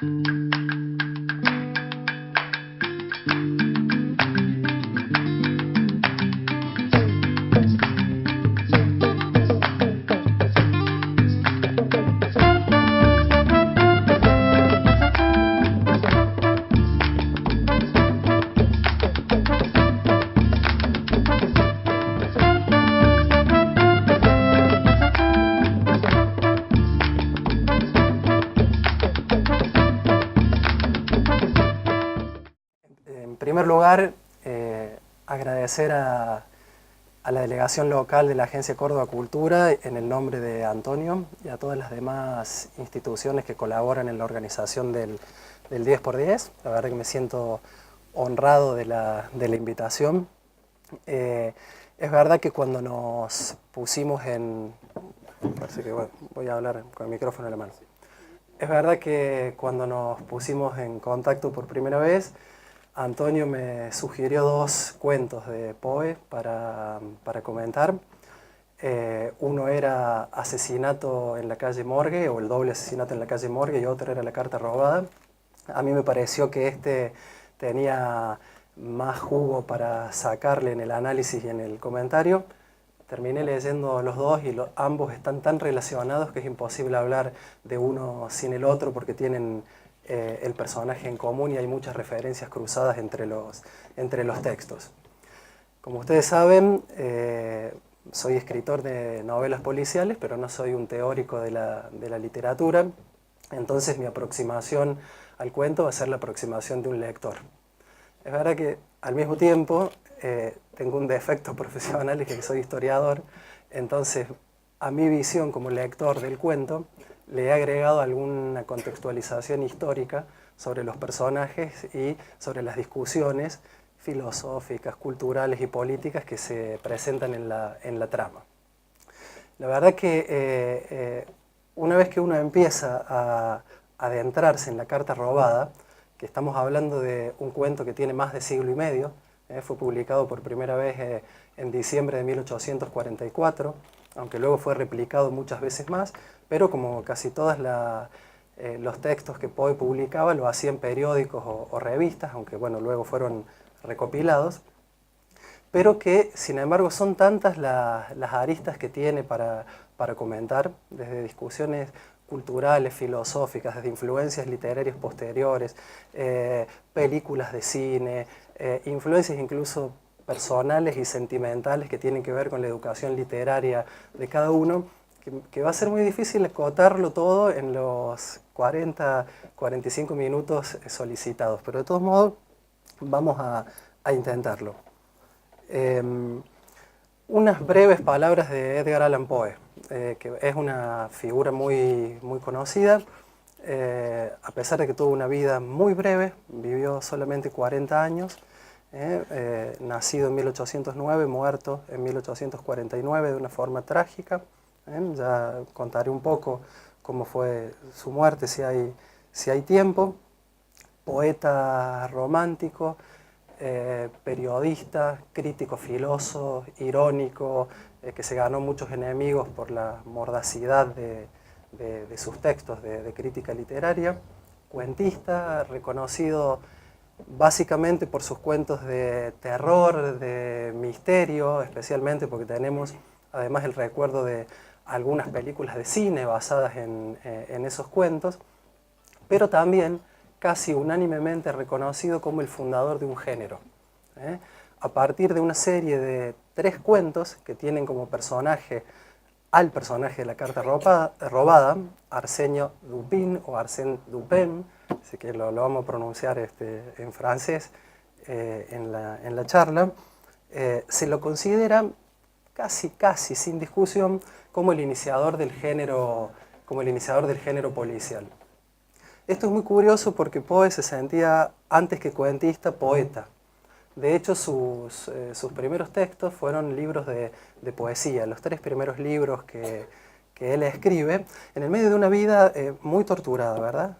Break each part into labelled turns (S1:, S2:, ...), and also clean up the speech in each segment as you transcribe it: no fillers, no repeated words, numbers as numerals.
S1: En primer lugar, agradecer a la delegación local de la Agencia Córdoba Cultura en el nombre de Antonio y a todas las demás instituciones que colaboran en la organización del 10×10. La verdad que me siento honrado de la invitación. Es verdad que cuando nos pusimos en... Parece que bueno, voy a hablar con el micrófono en la mano. Es verdad que cuando nos pusimos en contacto por primera vez, Antonio me sugirió 2 cuentos de Poe para comentar. Uno era Asesinato en la calle Morgue, o El doble asesinato en la calle Morgue, y otro era La carta robada. A mí me pareció que este tenía más jugo para sacarle en el análisis y en el comentario. Terminé leyendo los dos y ambos están tan relacionados que es imposible hablar de uno sin el otro porque tienen el personaje en común y hay muchas referencias cruzadas entre los textos. Como ustedes saben, soy escritor de novelas policiales, pero no soy un teórico de la literatura, entonces mi aproximación al cuento va a ser la aproximación de un lector. Es verdad que al mismo tiempo tengo un defecto profesional, es que soy historiador, entonces a mi visión como lector del cuento le he agregado alguna contextualización histórica sobre los personajes y sobre las discusiones filosóficas, culturales y políticas que se presentan en la trama. La verdad que una vez que uno empieza a adentrarse en La carta robada, que estamos hablando de un cuento que tiene más de siglo y medio, fue publicado por primera vez en diciembre de 1844, aunque luego fue replicado muchas veces más, pero como casi todos los textos que Poe publicaba lo hacía en periódicos o revistas, aunque bueno, luego fueron recopilados, pero que sin embargo son tantas las aristas que tiene para comentar, desde discusiones culturales, filosóficas, desde influencias literarias posteriores, películas de cine, influencias incluso personales y sentimentales que tienen que ver con la educación literaria de cada uno, que va a ser muy difícil acotarlo todo en los 40-45 minutos solicitados, pero de todos modos vamos a intentarlo. Unas breves palabras de Edgar Allan Poe, que es una figura muy conocida, a pesar de que tuvo una vida muy breve, vivió solamente 40 años, nacido en 1809, muerto en 1849 de una forma trágica. Ya contaré un poco cómo fue su muerte, si hay tiempo. Poeta romántico, periodista, crítico filósofo, irónico, que se ganó muchos enemigos por la mordacidad de sus textos de crítica literaria. Cuentista, reconocido básicamente por sus cuentos de terror, de misterio, especialmente porque tenemos además el recuerdo de algunas películas de cine basadas en esos cuentos, pero también casi unánimemente reconocido como el fundador de un género. A partir de una serie de 3 cuentos que tienen como personaje al personaje de La carta robada, Arsène Lupin o Arsène Lupin, así que lo vamos a pronunciar en francés en la charla, se lo considera casi sin discusión como el iniciador del género policial. Esto es muy curioso porque Poe se sentía, antes que cuentista, poeta. De hecho, sus primeros textos fueron libros de poesía, los 3 primeros libros que él escribe, en el medio de una vida muy torturada, ¿verdad?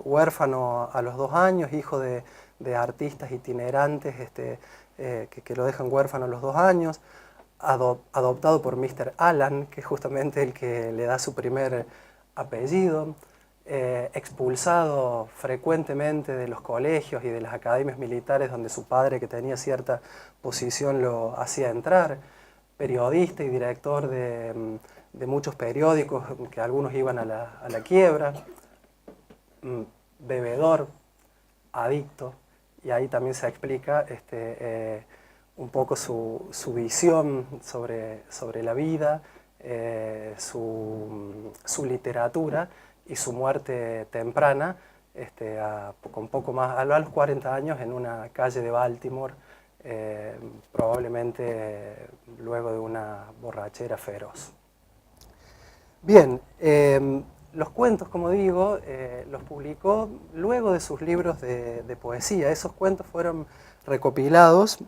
S1: Huérfano a los 2 años, hijo de artistas itinerantes que lo dejan huérfano a los 2 años, adoptado por Mr. Allan, que es justamente el que le da su primer apellido. expulsado frecuentemente de los colegios y de las academias militares donde su padre, que tenía cierta posición, lo hacía entrar, periodista y director de muchos periódicos, que algunos iban a la quiebra, bebedor, adicto, y ahí también se explica un poco su visión sobre la vida, su literatura y su muerte temprana, con poco más, a los 40 años, en una calle de Baltimore, probablemente luego de una borrachera feroz. Bien, los cuentos, como digo, los publicó luego de sus libros de poesía. Esos cuentos fueron recopilados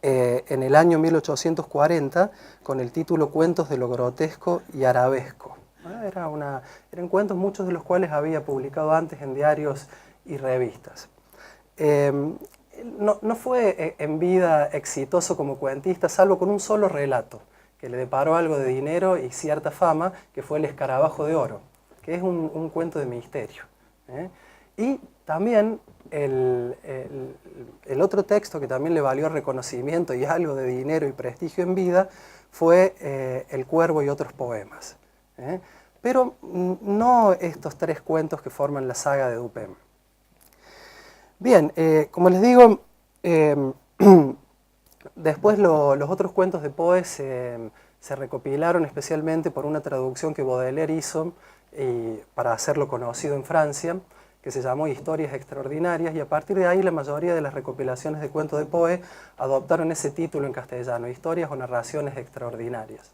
S1: en el año 1840 con el título Cuentos de lo grotesco y arabesco. Eran cuentos, muchos de los cuales había publicado antes en diarios y revistas. No fue en vida exitoso como cuentista, salvo con un solo relato, que le deparó algo de dinero y cierta fama, que fue El escarabajo de oro, que es un cuento de misterio. Y también el otro texto que también le valió reconocimiento y algo de dinero y prestigio en vida fue El cuervo y otros poemas. Pero no estos tres cuentos que forman la saga de Dupin. Bien, como les digo, después los otros cuentos de Poe se recopilaron especialmente por una traducción que Baudelaire hizo para hacerlo conocido en Francia, que se llamó Historias Extraordinarias, y a partir de ahí la mayoría de las recopilaciones de cuentos de Poe adoptaron ese título en castellano, Historias o Narraciones Extraordinarias.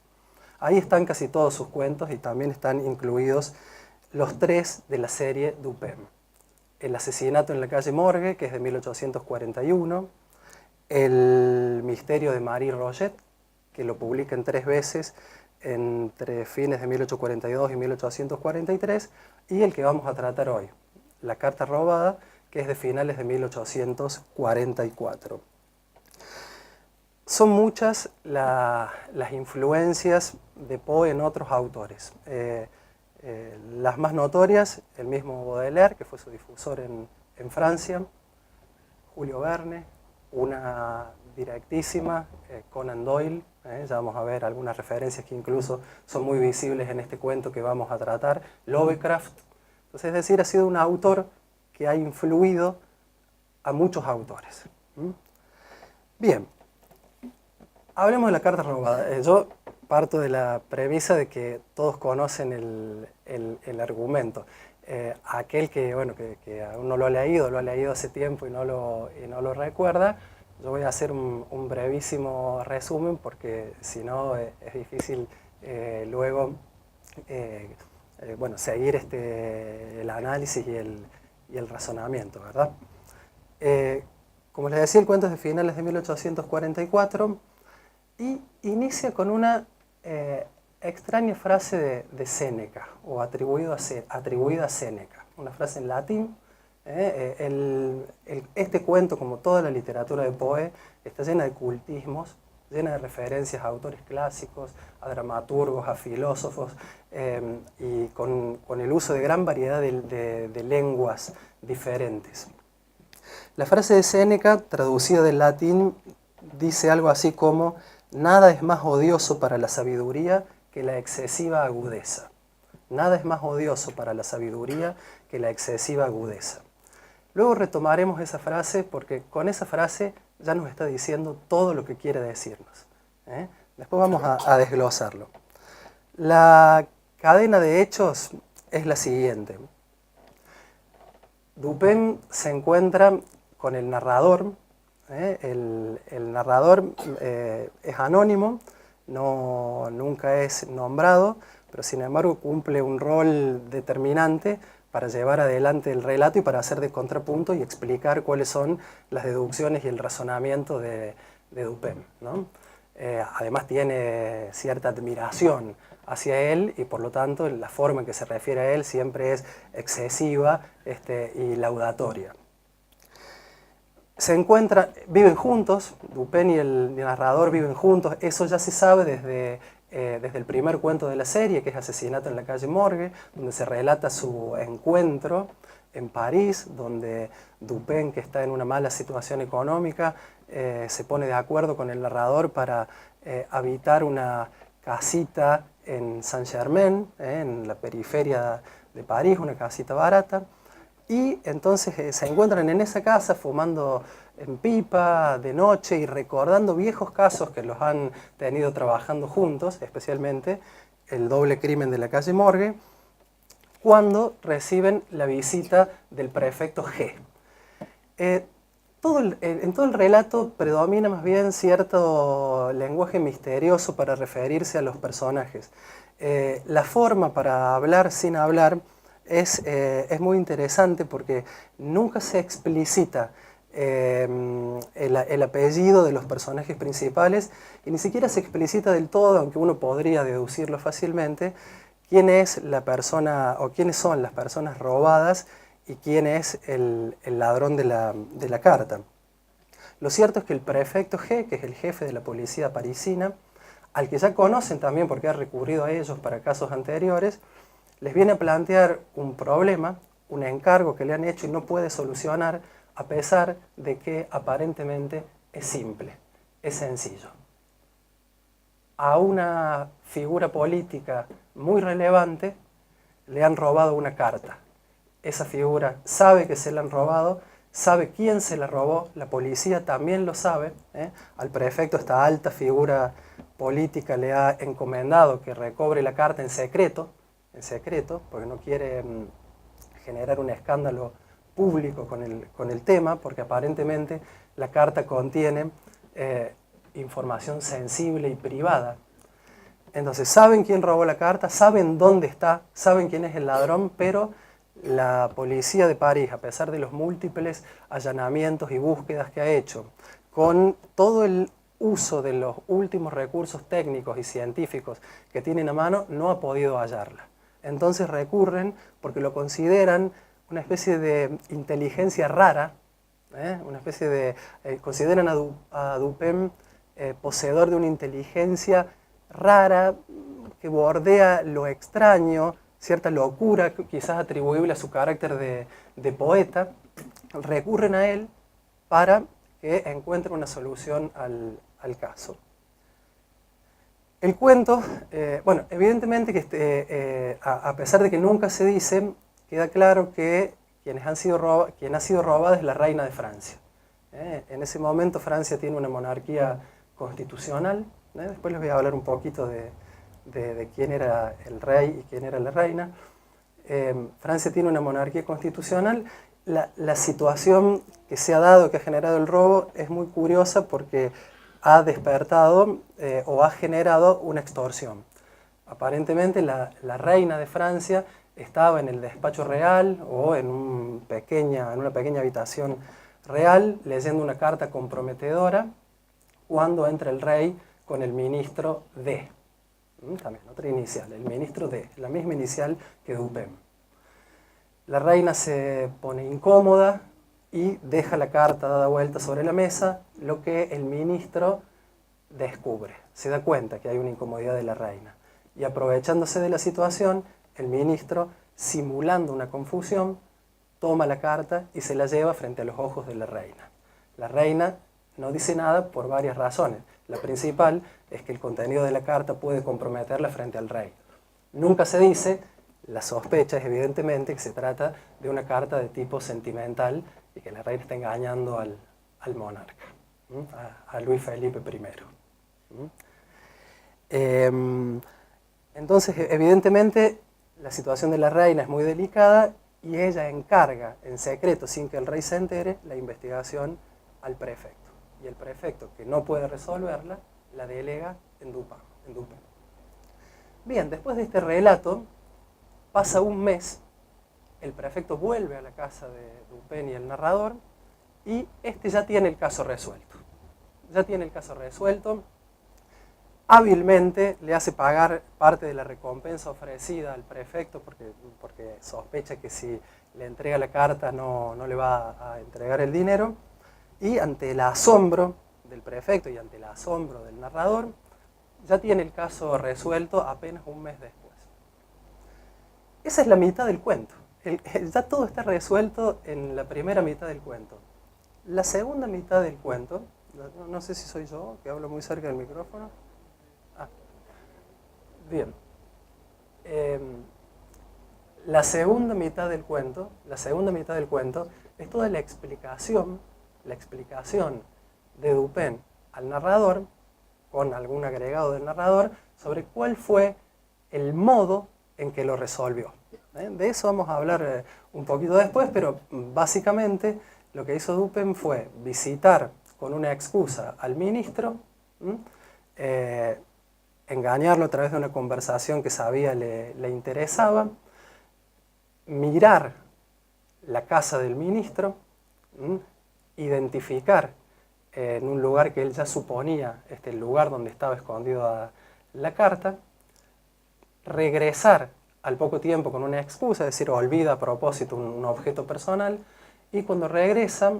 S1: Ahí están casi todos sus cuentos y también están incluidos los tres de la serie Dupin. El asesinato en la calle Morgue, que es de 1841, El misterio de Marie Roget, que lo publican 3 veces entre fines de 1842 y 1843, y el que vamos a tratar hoy, La carta robada, que es de finales de 1844. Son muchas las influencias de Poe en otros autores. Las más notorias, el mismo Baudelaire, que fue su difusor en Francia, Julio Verne, una directísima, Conan Doyle, ya vamos a ver algunas referencias que incluso son muy visibles en este cuento que vamos a tratar, Lovecraft. Entonces, es decir, ha sido un autor que ha influido a muchos autores. Bien, hablemos de La carta robada. Yo parto de la premisa de que todos conocen el argumento. Aquel que aún no lo ha leído hace tiempo y no lo recuerda, yo voy a hacer un brevísimo resumen porque si no es difícil luego seguir el análisis y el razonamiento, ¿verdad? Como les decía, el cuento es de finales de 1844 y inicia con una extraña frase de Séneca, o atribuida a Séneca, una frase en latín. Este cuento, como toda la literatura de Poe, está llena de cultismos, llena de referencias a autores clásicos, a dramaturgos, a filósofos, y con el uso de gran variedad de lenguas diferentes. La frase de Séneca, traducida del latín, dice algo así como: nada es más odioso para la sabiduría que la excesiva agudeza. Nada es más odioso para la sabiduría que la excesiva agudeza. Luego retomaremos esa frase porque con esa frase ya nos está diciendo todo lo que quiere decirnos. Después vamos a desglosarlo. La cadena de hechos es la siguiente. Dupin se encuentra con el narrador. El narrador es anónimo, nunca es nombrado, pero sin embargo cumple un rol determinante para llevar adelante el relato y para hacer de contrapunto y explicar cuáles son las deducciones y el razonamiento de Dupin, ¿no? Además tiene cierta admiración hacia él y por lo tanto la forma en que se refiere a él siempre es excesiva y laudatoria. Viven juntos, Dupin y el narrador viven juntos, eso ya se sabe desde desde el primer cuento de la serie, que es Asesinato en la calle Morgue, donde se relata su encuentro en París, donde Dupin, que está en una mala situación económica, se pone de acuerdo con el narrador para habitar una casita en Saint-Germain, en la periferia de París, una casita barata. Y entonces se encuentran en esa casa fumando en pipa de noche y recordando viejos casos que los han tenido trabajando juntos, especialmente el doble crimen de la calle Morgue, cuando reciben la visita del prefecto G. En todo el relato predomina más bien cierto lenguaje misterioso para referirse a los personajes. La forma para hablar sin hablar es muy interesante porque nunca se explicita el apellido de los personajes principales y ni siquiera se explicita del todo, aunque uno podría deducirlo fácilmente, quién es la persona o quiénes son las personas robadas y quién es el ladrón de la carta. Lo cierto es que el prefecto G, que es el jefe de la policía parisina, al que ya conocen también porque ha recurrido a ellos para casos anteriores, les viene a plantear un problema, un encargo que le han hecho y no puede solucionar, a pesar de que aparentemente es simple, es sencillo. A una figura política muy relevante le han robado una carta. Esa figura sabe que se la han robado, sabe quién se la robó, la policía también lo sabe. Al prefecto esta alta figura política le ha encomendado que recobre la carta en secreto, porque no quiere generar un escándalo público con el tema, porque aparentemente la carta contiene información sensible y privada. Entonces saben quién robó la carta, saben dónde está, saben quién es el ladrón, pero la policía de París, a pesar de los múltiples allanamientos y búsquedas que ha hecho, con todo el uso de los últimos recursos técnicos y científicos que tienen a mano, no ha podido hallarla. Entonces recurren, porque lo consideran una especie de inteligencia rara, una especie de, consideran a Dupin poseedor de una inteligencia rara que bordea lo extraño, cierta locura quizás atribuible a su carácter de poeta. Recurren a él para que encuentre una solución al caso. El cuento, bueno, evidentemente que a pesar de que nunca se dice, queda claro que quien ha sido robada es la reina de Francia. En ese momento Francia tiene una monarquía constitucional. Después les voy a hablar un poquito de quién era el rey y quién era la reina. Francia tiene una monarquía constitucional. La situación que se ha dado, que ha generado el robo, es muy curiosa porque ha despertado o ha generado una extorsión. Aparentemente la reina de Francia estaba en el despacho real o en una pequeña habitación real leyendo una carta comprometedora cuando entra el rey con el ministro D. También otra inicial, el ministro D, la misma inicial que Dupin. La reina se pone incómoda y deja la carta dada vuelta sobre la mesa, lo que el ministro descubre. Se da cuenta que hay una incomodidad de la reina. Y aprovechándose de la situación, el ministro, simulando una confusión, toma la carta y se la lleva frente a los ojos de la reina. La reina no dice nada por varias razones. La principal es que el contenido de la carta puede comprometerla frente al rey. Nunca se dice, la sospecha es evidentemente que se trata de una carta de tipo sentimental y que la reina está engañando al monarca, a Luis Felipe I. Entonces, evidentemente, la situación de la reina es muy delicada y ella encarga en secreto, sin que el rey se entere, la investigación al prefecto. Y el prefecto, que no puede resolverla, la delega en Dupin. Bien, después de este relato, pasa un mes, el prefecto vuelve a la casa de Dupin y el narrador, y este ya tiene el caso resuelto. Hábilmente le hace pagar parte de la recompensa ofrecida al prefecto porque sospecha que si le entrega la carta no le va a entregar el dinero, y ante el asombro del prefecto y ante el asombro del narrador, ya tiene el caso resuelto apenas un mes después. Esa es la mitad del cuento. Ya todo está resuelto en la primera mitad del cuento. La segunda mitad del cuento, no sé si soy yo, que hablo muy cerca del micrófono. Ah, bien. La segunda mitad del cuento es toda la explicación de Dupin al narrador, con algún agregado del narrador, sobre cuál fue el modo en que lo resolvió. De eso vamos a hablar un poquito después, pero básicamente lo que hizo Dupin fue visitar con una excusa al ministro, engañarlo a través de una conversación que sabía le interesaba, mirar la casa del ministro, identificar en un lugar que él ya suponía el lugar donde estaba escondida la carta, regresar al poco tiempo con una excusa, es decir, olvida a propósito un objeto personal, y cuando regresa,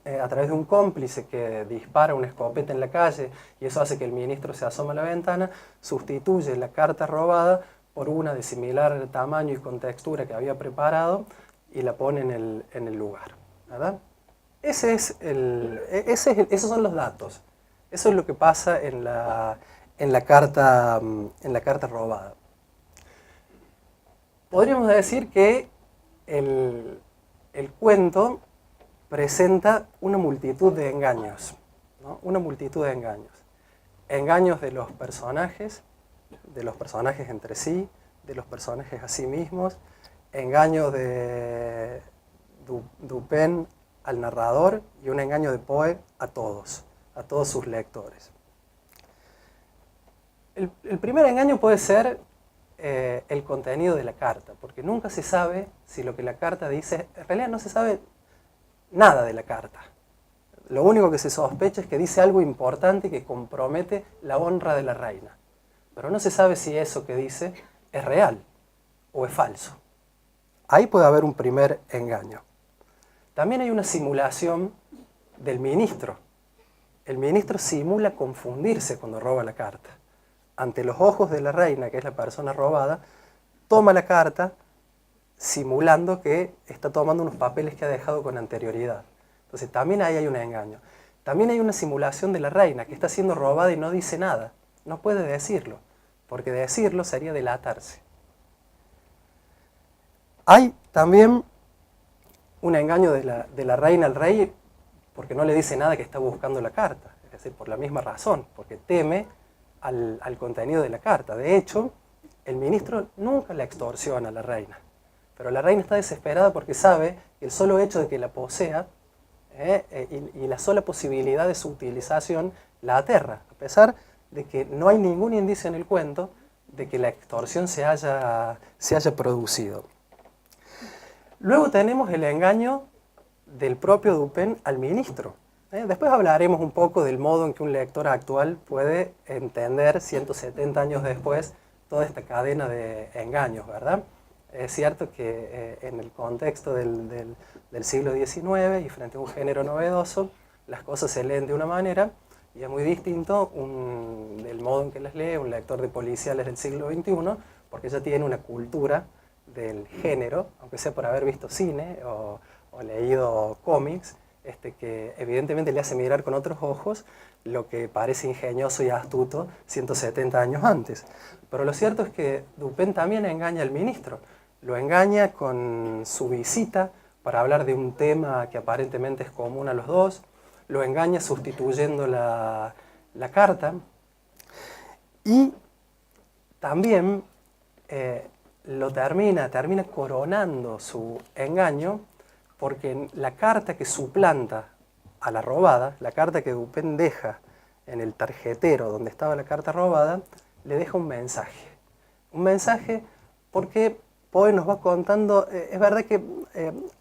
S1: a través de un cómplice que dispara una escopeta en la calle, y eso hace que el ministro se asoma a la ventana, sustituye la carta robada por una de similar tamaño y con textura que había preparado, y la pone en el lugar, ¿verdad? Esos son los datos. Eso es lo que pasa en la carta robada. Podríamos decir que el cuento presenta una multitud de engaños, ¿no? Una multitud de engaños. Engaños de los personajes entre sí, de los personajes a sí mismos, engaños de Dupin al narrador y un engaño de Poe a todos sus lectores. El primer engaño puede ser el contenido de la carta, porque nunca se sabe si lo que la carta dice, en realidad no se sabe nada de la carta. Lo único que se sospecha es que dice algo importante que compromete la honra de la reina, pero no se sabe si eso que dice es real o es falso. Ahí puede haber un primer engaño. También hay una simulación del ministro. El ministro simula confundirse cuando roba la carta. Ante los ojos de la reina, que es la persona robada, toma la carta simulando que está tomando unos papeles que ha dejado con anterioridad. Entonces también ahí hay un engaño. También hay una simulación de la reina, que está siendo robada y no dice nada. No puede decirlo, porque decirlo sería delatarse. Hay también un engaño de la reina al rey, porque no le dice nada que está buscando la carta. Es decir, por la misma razón, porque teme al contenido de la carta. De hecho, el ministro nunca la extorsiona a la reina. Pero la reina está desesperada porque sabe que el solo hecho de que la posea y la sola posibilidad de su utilización la aterra, a pesar de que no hay ningún indicio en el cuento de que la extorsión se haya producido. Luego tenemos el engaño del propio Dupin al ministro. Después hablaremos un poco del modo en que un lector actual puede entender 170 años después toda esta cadena de engaños, ¿verdad? Es cierto que en el contexto del siglo XIX y frente a un género novedoso, las cosas se leen de una manera y es muy distinto del modo en que las lee un lector de policiales del siglo XXI, porque ya tiene una cultura del género, aunque sea por haber visto cine o leído cómics, que evidentemente le hace mirar con otros ojos lo que parece ingenioso y astuto 170 años antes. Pero lo cierto es que Dupin también engaña al ministro. Lo engaña con su visita para hablar de un tema que aparentemente es común a los dos. Lo engaña sustituyendo la carta. Y también lo termina coronando su engaño, porque la carta que suplanta a la robada, la carta que Dupin deja en el tarjetero donde estaba la carta robada, le deja un mensaje. Un mensaje porque Poe nos va contando, es verdad que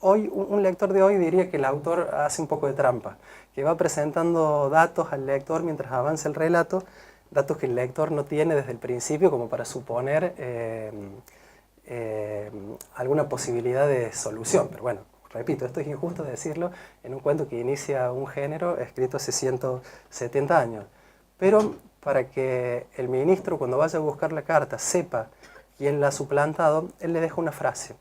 S1: hoy un lector de hoy diría que el autor hace un poco de trampa, que va presentando datos al lector mientras avanza el relato, datos que el lector no tiene desde el principio como para suponer alguna posibilidad de solución, pero bueno. Repito, esto es injusto decirlo en un cuento que inicia un género escrito hace 170 años. Pero para que el ministro, cuando vaya a buscar la carta, sepa quién la ha suplantado, él le deja una frase.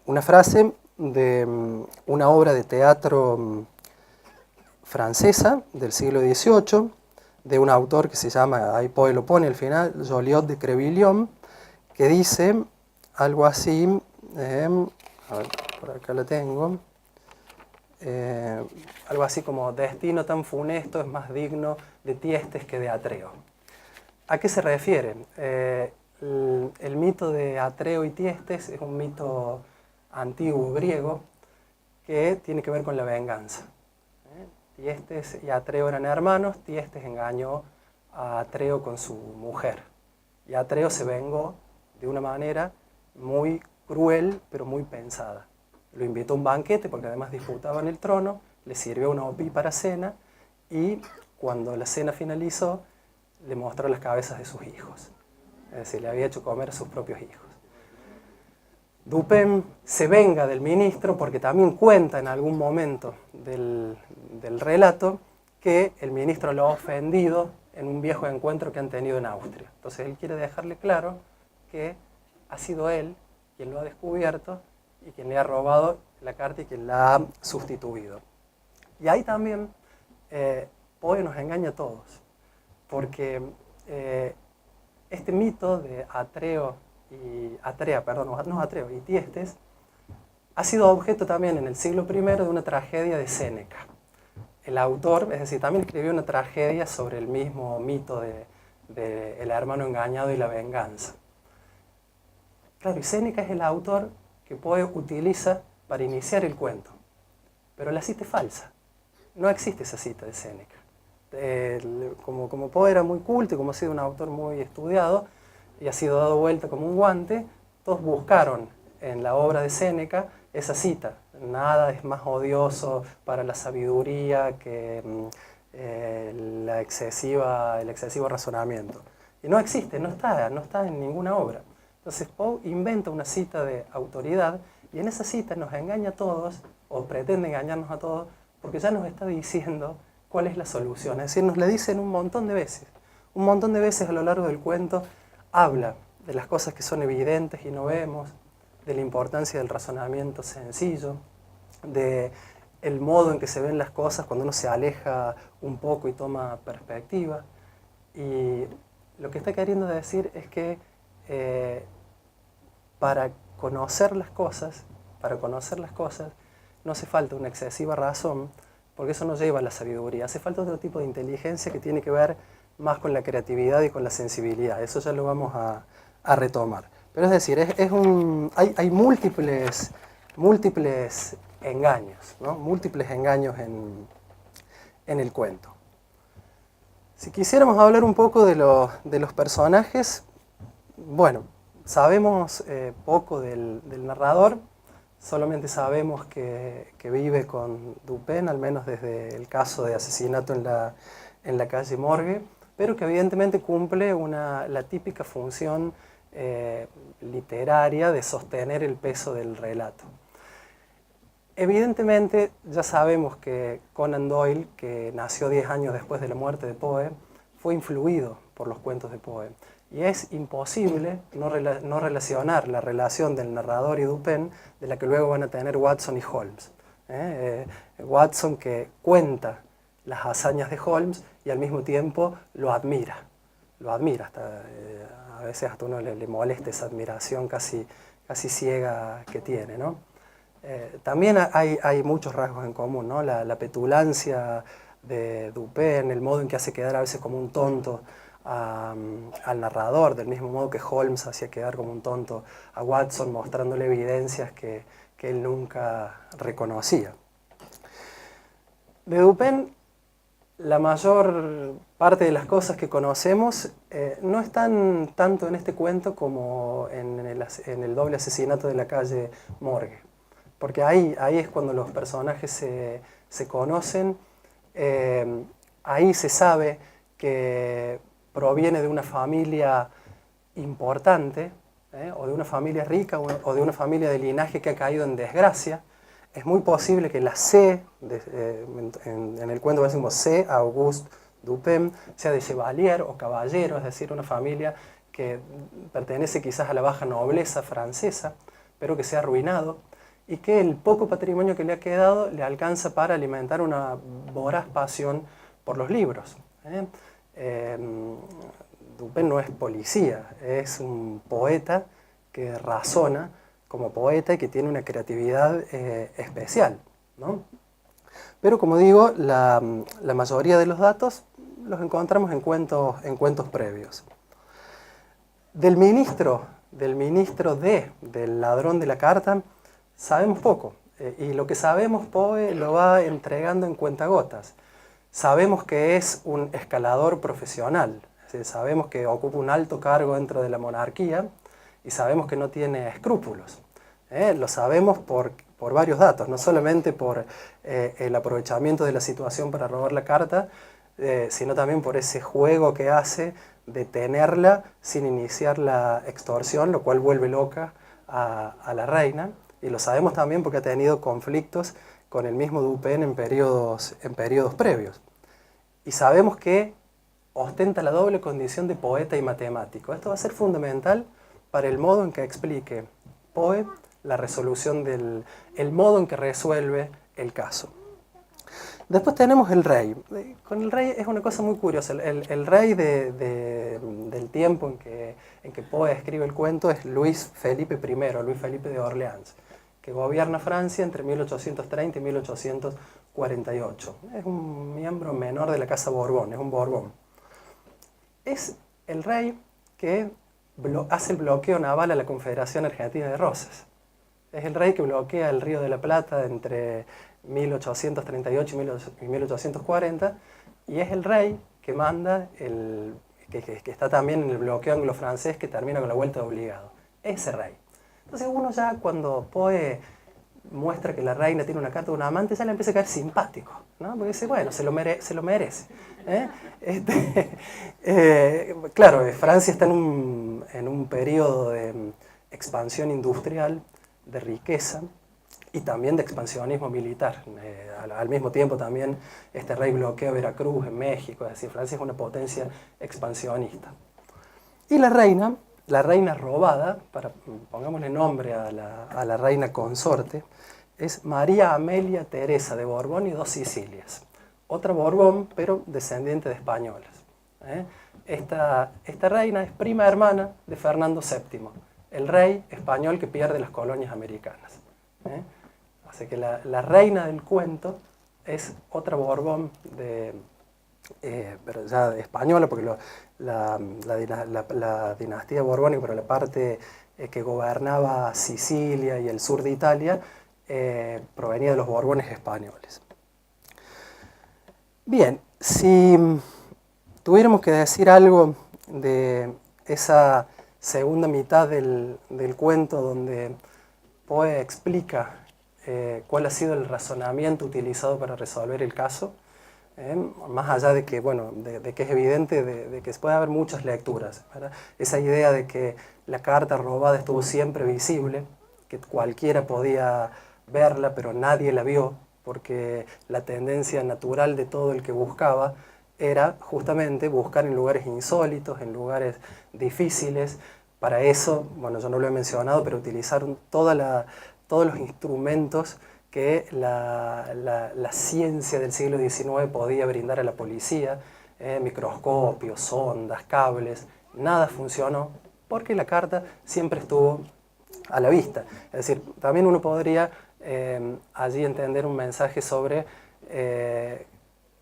S1: Una frase de una obra de teatro francesa del siglo XVIII, de un autor que se llama, ahí Poe lo pone al final, Joliot de Crébillon, que dice algo así, a ver, por acá la tengo, algo así como: destino tan funesto es más digno de Tiestes que de Atreo. ¿A qué se refiere? El mito de Atreo y Tiestes es un mito antiguo griego que tiene que ver con la venganza. Tiestes y Atreo eran hermanos. Tiestes engañó a Atreo con su mujer y Atreo se vengó de una manera muy cruel pero muy pensada. Lo invitó a un banquete porque además disputaban el trono, le sirvió una opípara cena y cuando la cena finalizó le mostró las cabezas de sus hijos. Es decir, le había hecho comer a sus propios hijos. Dupin se venga del ministro porque también cuenta en algún momento del relato que el ministro lo ha ofendido en un viejo encuentro que han tenido en Austria. Entonces él quiere dejarle claro que ha sido él quien lo ha descubierto y quien le ha robado la carta y quien la ha sustituido. Y ahí también Poe nos engaña a todos, porque este mito de Atreo y Tiestes ha sido objeto también en el siglo I de una tragedia de Séneca. El autor, es decir, también escribió una tragedia sobre el mismo mito de el hermano engañado y la venganza. Claro, y Séneca es el autor que Poe utiliza para iniciar el cuento, pero la cita es falsa. No existe esa cita de Séneca. Como Poe era muy culto y como ha sido un autor muy estudiado y ha sido dado vuelta como un guante, todos buscaron en la obra de Séneca esa cita. Nada es más odioso para la sabiduría que el excesivo razonamiento. Y no existe, no está en ninguna obra. Entonces Poe inventa una cita de autoridad y en esa cita nos engaña a todos, o pretende engañarnos a todos, porque ya nos está diciendo cuál es la solución. Es decir, nos la dicen un montón de veces. Un montón de veces a lo largo del cuento habla de las cosas que son evidentes y no vemos, de la importancia del razonamiento sencillo, de el modo en que se ven las cosas cuando uno se aleja un poco y toma perspectiva. Y lo que está queriendo decir es que para conocer las cosas no hace falta una excesiva razón, porque eso no lleva a la sabiduría. Hace falta otro tipo de inteligencia que tiene que ver más con la creatividad y con la sensibilidad. Eso ya lo vamos a retomar. Pero es decir, hay múltiples engaños, ¿no? Múltiples engaños en el cuento. Si quisiéramos hablar un poco de los personajes, bueno, sabemos poco del narrador. Solamente sabemos que vive con Dupin, al menos desde el caso de asesinato en la calle Morgue, pero que evidentemente cumple la típica función literaria de sostener el peso del relato. Evidentemente ya sabemos que Conan Doyle, que nació 10 años después de la muerte de Poe, fue influido por los cuentos de Poe. Y es imposible no relacionar la relación del narrador y Dupin, de la que luego van a tener Watson y Holmes. Watson que cuenta las hazañas de Holmes y al mismo tiempo lo admira. A veces hasta uno le molesta esa admiración casi ciega que tiene, ¿no? También hay muchos rasgos en común, ¿no? La petulancia de Dupin, el modo en que hace quedar a veces como un tonto al narrador, del mismo modo que Holmes hacía quedar como un tonto a Watson, mostrándole evidencias que él nunca reconocía. De Dupin, la mayor parte de las cosas que conocemos no están tanto en este cuento como en el doble asesinato de la calle Morgue, porque ahí es cuando los personajes se conocen, ahí se sabe que proviene de una familia importante, o de una familia rica, o de una familia de linaje que ha caído en desgracia. Es muy posible que la C, en el cuento decimos C. Auguste Dupin, sea de chevalier o caballero, es decir, una familia que pertenece quizás a la baja nobleza francesa, pero que se ha arruinado y que el poco patrimonio que le ha quedado le alcanza para alimentar una voraz pasión por los libros. Dupin no es policía, es un poeta que razona como poeta y que tiene una creatividad especial, ¿no? Pero como digo, la mayoría de los datos los encontramos en cuentos previos. Del ministro del ladrón de la carta, sabemos poco. Y lo que sabemos, Poe lo va entregando en cuentagotas. Sabemos que es un escalador profesional. Es decir, sabemos que ocupa un alto cargo dentro de la monarquía y sabemos que no tiene escrúpulos. Lo sabemos por varios datos, no solamente por el aprovechamiento de la situación para robar la carta, sino también por ese juego que hace de tenerla sin iniciar la extorsión, lo cual vuelve loca a la reina. Y lo sabemos también porque ha tenido conflictos con el mismo Dupin en periodos previos. Y sabemos que ostenta la doble condición de poeta y matemático. Esto va a ser fundamental para el modo en que explique Poe la resolución el modo en que resuelve el caso. Después tenemos el rey. Con el rey es una cosa muy curiosa. El rey del tiempo en que Poe escribe el cuento es Luis Felipe I, Luis Felipe de Orleans, que gobierna Francia entre 1830 y 1848. Es un miembro menor de la Casa Borbón, es un Borbón. Es el rey que hace el bloqueo naval a la Confederación Argentina de Rosas. Es el rey que bloquea el Río de la Plata entre 1838 y 1840, y es el rey que manda, que está también en el bloqueo anglo-francés que termina con la vuelta de obligado. Ese rey. Entonces uno ya cuando Poe muestra que la reina tiene una carta de un amante, ya le empieza a caer simpático, ¿no? Porque dice, bueno, se lo merece. Claro, Francia está en un periodo de expansión industrial, de riqueza y también de expansionismo militar. Al mismo tiempo también este rey bloquea Veracruz en México, es decir, Francia es una potencia expansionista. Y la reina robada, pongámosle nombre a la reina consorte, es María Amelia Teresa de Borbón y dos Sicilias. Otra Borbón, pero descendiente de españolas. Esta reina es prima hermana de Fernando VII, el rey español que pierde las colonias americanas. Así que la reina del cuento es otra Borbón pero ya española, porque la dinastía borbónica, pero la parte que gobernaba Sicilia y el sur de Italia, provenía de los Borbones españoles. Bien, si tuviéramos que decir algo de esa segunda mitad del cuento donde Poe explica cuál ha sido el razonamiento utilizado para resolver el caso, más allá de que, bueno, de que es evidente de que puede haber muchas lecturas, ¿verdad? Esa idea de que la carta robada estuvo siempre visible, que cualquiera podía verla, pero nadie la vio, porque la tendencia natural de todo el que buscaba era justamente buscar en lugares insólitos, en lugares difíciles. Para eso, bueno, yo no lo he mencionado, pero utilizaron todos los instrumentos que la ciencia del siglo XIX podía brindar a la policía, microscopios, sondas, cables. Nada funcionó porque la carta siempre estuvo a la vista. Es decir, también uno podría allí entender un mensaje sobre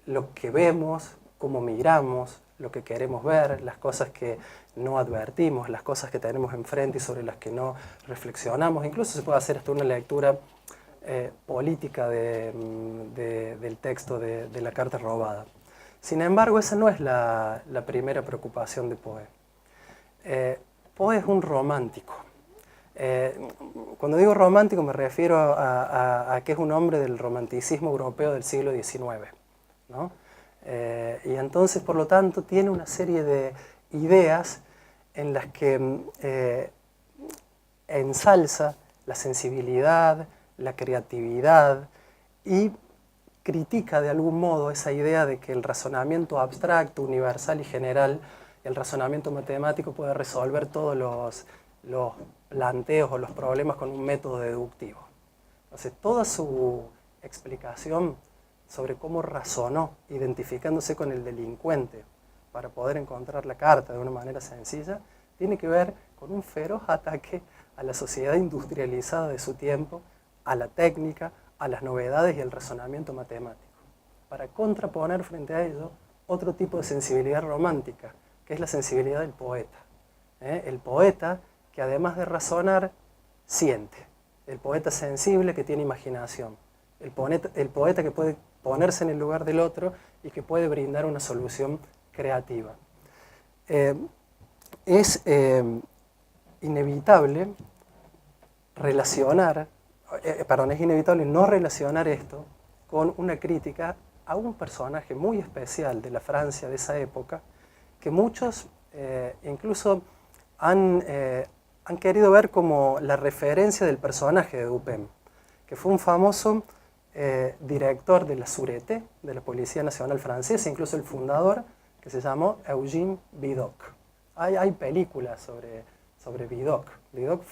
S1: lo que vemos, cómo miramos, lo que queremos ver, las cosas que no advertimos, las cosas que tenemos enfrente y sobre las que no reflexionamos. Incluso se puede hacer hasta una lectura política del texto de la carta robada. Sin embargo, esa no es la primera preocupación de Poe. Poe es un romántico. Cuando digo romántico me refiero a que es un hombre del romanticismo europeo del siglo XIX, ¿no? Y entonces, por lo tanto, tiene una serie de ideas en las que ensalza la sensibilidad, la creatividad y critica de algún modo esa idea de que el razonamiento abstracto, universal y general, el razonamiento matemático puede resolver todos los planteos o los problemas con un método deductivo. Entonces, toda su explicación sobre cómo razonó identificándose con el delincuente para poder encontrar la carta de una manera sencilla, tiene que ver con un feroz ataque a la sociedad industrializada de su tiempo, a la técnica, a las novedades y al razonamiento matemático, para contraponer frente a ello otro tipo de sensibilidad romántica, que es la sensibilidad del poeta. El poeta que además de razonar, siente. El poeta sensible que tiene imaginación. El poeta que puede ponerse en el lugar del otro y que puede brindar una solución creativa. Es inevitable es inevitable no relacionar esto con una crítica a un personaje muy especial de la Francia de esa época, que muchos incluso han querido ver como la referencia del personaje de Dupin, que fue un famoso director de la Sûreté, de la Policía Nacional Francesa, incluso el fundador, que se llamó Eugène Vidocq. Hay películas sobre Vidocq. Vidocq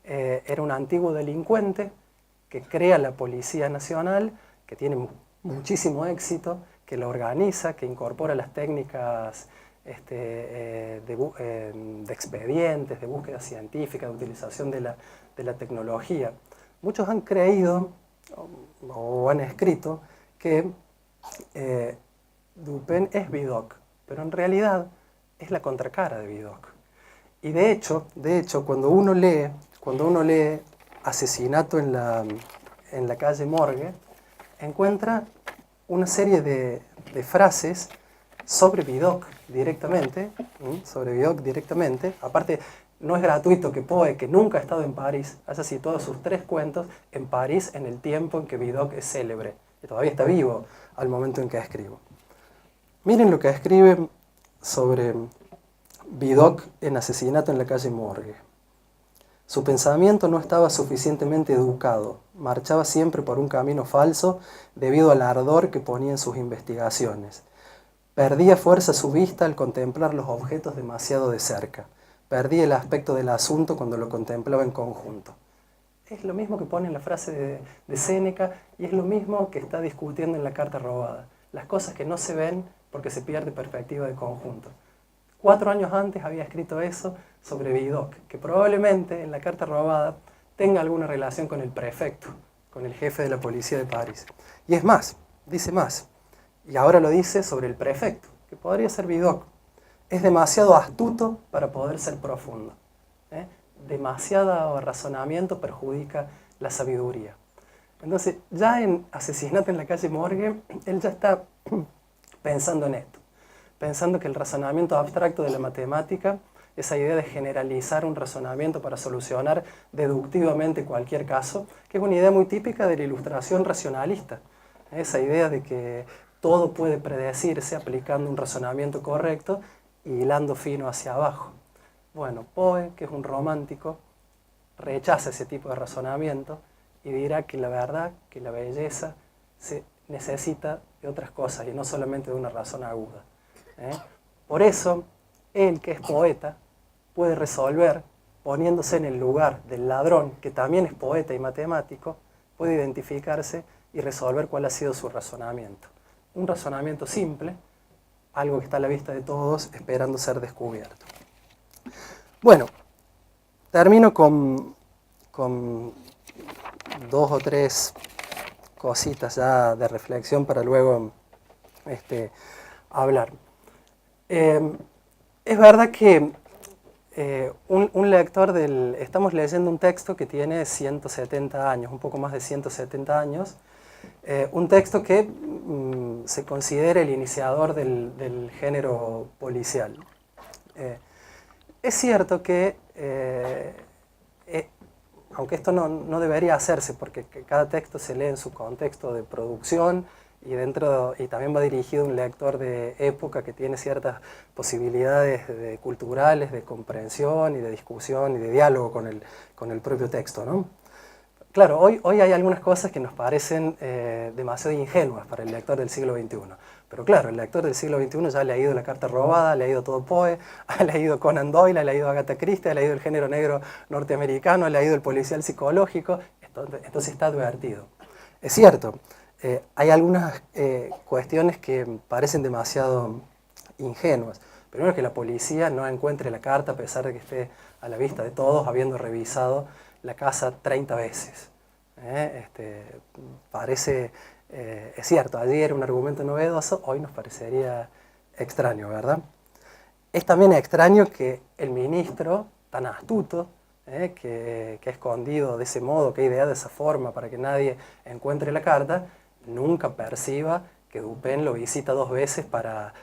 S1: era un antiguo delincuente que crea la Policía Nacional, que tiene muchísimo éxito, que la organiza, que incorpora las técnicas de expedientes, de búsqueda científica, de utilización de la tecnología. Muchos han creído o han escrito que Dupin es Vidocq, pero en realidad es la contracara de Vidocq. Y de hecho, cuando uno lee Asesinato en la calle Morgue, encuentra una serie de frases sobre Vidocq directamente, Aparte, no es gratuito que Poe, que nunca ha estado en París, haya situado sus 3 cuentos en París en el tiempo en que Vidocq es célebre, y todavía está vivo al momento en que escribo. Miren lo que escribe sobre Vidocq en Asesinato en la calle Morgue. Su pensamiento no estaba suficientemente educado, marchaba siempre por un camino falso debido al ardor que ponía en sus investigaciones. Perdía fuerza su vista al contemplar los objetos demasiado de cerca. Perdía el aspecto del asunto cuando lo contemplaba en conjunto. Es lo mismo que pone en la frase de Séneca y es lo mismo que está discutiendo en la carta robada. Las cosas que no se ven porque se pierde perspectiva de conjunto. 4 años antes había escrito eso sobre Vidocq, que probablemente en la carta robada tenga alguna relación con el prefecto, con el jefe de la policía de París. Y es más, dice más, y ahora lo dice sobre el prefecto, que podría ser Vidocq. Es demasiado astuto para poder ser profundo. Demasiado razonamiento perjudica la sabiduría. Entonces, ya en Asesinato en la calle Morgue, él ya está pensando en esto. Pensando que el razonamiento abstracto de la matemática, esa idea de generalizar un razonamiento para solucionar deductivamente cualquier caso, que es una idea muy típica de la ilustración racionalista. Esa idea de que todo puede predecirse aplicando un razonamiento correcto y hilando fino hacia abajo. Bueno, Poe, que es un romántico, rechaza ese tipo de razonamiento y dirá que la verdad, que la belleza se necesita de otras cosas y no solamente de una razón aguda. Por eso, él que es poeta puede resolver, poniéndose en el lugar del ladrón, que también es poeta y matemático, puede identificarse y resolver cuál ha sido su razonamiento. Un razonamiento simple, algo que está a la vista de todos, esperando ser descubierto. Bueno, termino con 2 o 3 cositas ya de reflexión para luego hablar. Es verdad que un lector estamos leyendo un texto que tiene 170 años, un poco más de 170 años, un texto que se considera el iniciador del género policial. Es cierto que, aunque esto no debería hacerse, porque cada texto se lee en su contexto de producción, y también va dirigido a un lector de época que tiene ciertas posibilidades culturales de comprensión y de discusión y de diálogo con el propio texto, ¿no? Claro, hoy hay algunas cosas que nos parecen demasiado ingenuas para el lector del siglo XXI. Pero claro, el lector del siglo XXI ya ha leído La carta robada, ha leído todo Poe, ha leído Conan Doyle, ha leído Agatha Christie, ha leído el género negro norteamericano, ha leído el policial psicológico, entonces está advertido. Es cierto, hay algunas cuestiones que parecen demasiado ingenuas. Primero, que la policía no encuentre la carta a pesar de que esté a la vista de todos, habiendo revisado la casa 30 veces. Parece, es cierto, ayer era un argumento novedoso, hoy nos parecería extraño, ¿verdad? Es también extraño que el ministro, tan astuto, que ha escondido de ese modo, que ha ideado de esa forma para que nadie encuentre la carta, nunca perciba que Dupin lo visita 2 veces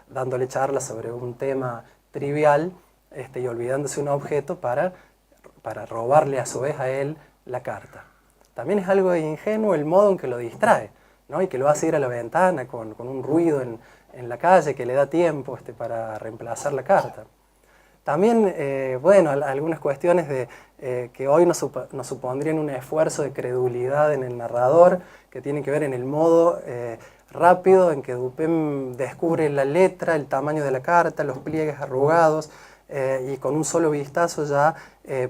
S1: dándole charlas sobre un tema trivial y olvidándose un objeto para robarle a su vez a él la carta. También es algo ingenuo el modo en que lo distrae, ¿no? Y que lo hace ir a la ventana con un ruido en la calle que le da tiempo para reemplazar la carta. También, bueno, algunas cuestiones que hoy nos supondrían un esfuerzo de credulidad en el narrador, que tienen que ver en el modo rápido en que Dupin descubre la letra, el tamaño de la carta, los pliegues arrugados, y con un solo vistazo ya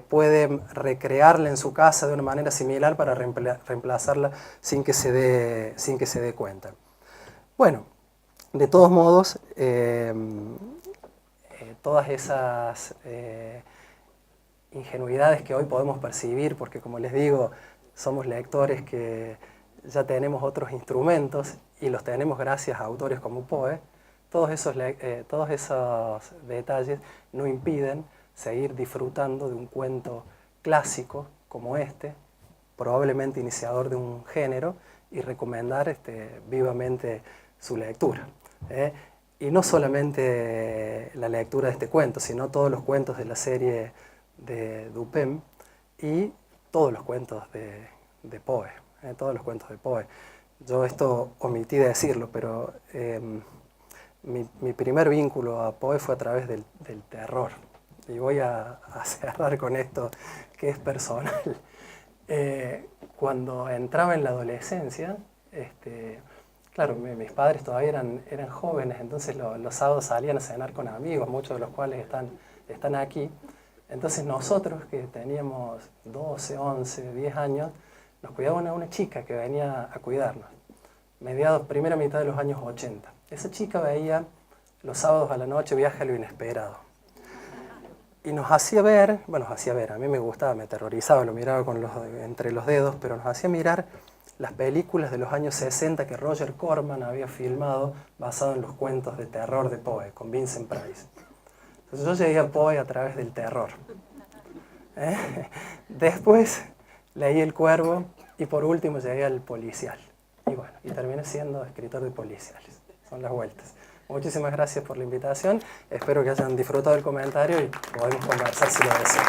S1: puede recrearla en su casa de una manera similar para reemplazarla sin que se dé cuenta. Bueno, de todos modos, todas esas ingenuidades que hoy podemos percibir, porque como les digo, somos lectores que ya tenemos otros instrumentos y los tenemos gracias a autores como Poe, todos esos detalles no impiden seguir disfrutando de un cuento clásico como este, probablemente iniciador de un género, y recomendar vivamente su lectura. Y no solamente la lectura de este cuento, sino todos los cuentos de la serie de Dupin y todos los cuentos de Poe. Todos los cuentos de Poe. Yo esto omití de decirlo, pero mi primer vínculo a Poe fue a través del terror. Y voy a cerrar con esto que es personal. Cuando entraba en la adolescencia, claro, mis padres todavía eran jóvenes, entonces los sábados salían a cenar con amigos, muchos de los cuales están aquí. Entonces nosotros, que teníamos 12, 11, 10 años, nos cuidaban a una chica que venía a cuidarnos, primera mitad de los años 80. Esa chica veía los sábados a la noche Viaje a lo Inesperado. Y nos hacía ver, a mí me gustaba, me aterrorizaba, lo miraba entre los dedos, pero nos hacía mirar las películas de los años 60 que Roger Corman había filmado basado en los cuentos de terror de Poe, con Vincent Price. Entonces yo llegué a Poe a través del terror. Después leí El Cuervo y por último llegué al policial. Y bueno, y terminé siendo escritor de policiales. Son las vueltas. Muchísimas gracias por la invitación. Espero que hayan disfrutado del comentario y podemos conversar si lo desean.